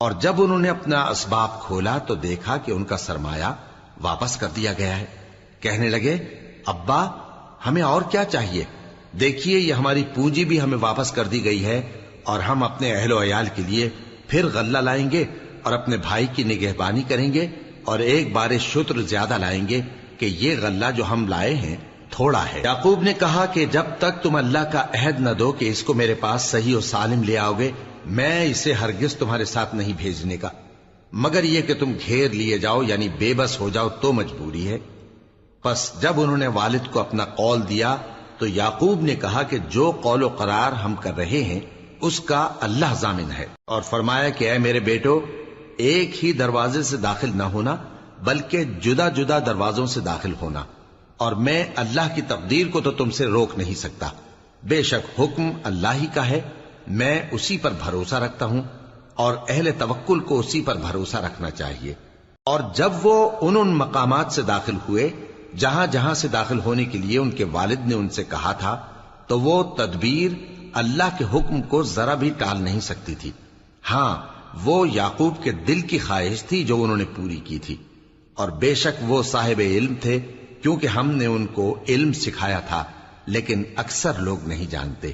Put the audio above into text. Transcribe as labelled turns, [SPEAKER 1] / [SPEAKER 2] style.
[SPEAKER 1] اور جب انہوں نے اپنا اسباب کھولا تو دیکھا کہ ان کا سرمایہ واپس کر دیا گیا ہے۔ کہنے لگے، ابا ہمیں اور کیا چاہیے؟ دیکھیے یہ ہماری پونجی بھی ہمیں واپس کر دی گئی ہے، اور ہم اپنے اہل و عیال کے لیے پھر غلہ لائیں گے اور اپنے بھائی کی نگہبانی کریں گے، اور ایک بار شتر زیادہ لائیں گے کہ یہ غلہ جو ہم لائے ہیں تھوڑا ہے۔ یعقوب نے کہا کہ جب تک تم اللہ کا عہد نہ دو کہ اس کو میرے پاس صحیح و سالم لے آؤ گے، میں اسے ہرگز تمہارے ساتھ نہیں بھیجنے کا، مگر یہ کہ تم گھیر لیے جاؤ یعنی بے بس ہو جاؤ تو مجبوری ہے۔ پس جب انہوں نے والد کو اپنا قول دیا تو یعقوب نے کہا کہ جو قول و قرار ہم کر رہے ہیں اس کا اللہ ضامن ہے، اور فرمایا کہ اے میرے بیٹو، ایک ہی دروازے سے داخل نہ ہونا بلکہ جدا جدا دروازوں سے داخل ہونا، اور میں اللہ کی تقدیر کو تو تم سے روک نہیں سکتا، بے شک حکم اللہ ہی کا ہے، میں اسی پر بھروسہ رکھتا ہوں، اور اہل توکل کو اسی پر بھروسہ رکھنا چاہیے۔ اور جب وہ ان مقامات سے داخل ہوئے جہاں جہاں سے داخل ہونے کے لیے ان کے والد نے ان سے کہا تھا، تو وہ تدبیر اللہ کے حکم کو ذرا بھی ٹال نہیں سکتی تھی۔ ہاں، وہ یعقوب کے دل کی خواہش تھی جو انہوں نے پوری کی تھی، اور بے شک وہ صاحب علم تھے، کیونکہ ہم نے ان کو علم سکھایا تھا، لیکن اکثر لوگ نہیں جانتے۔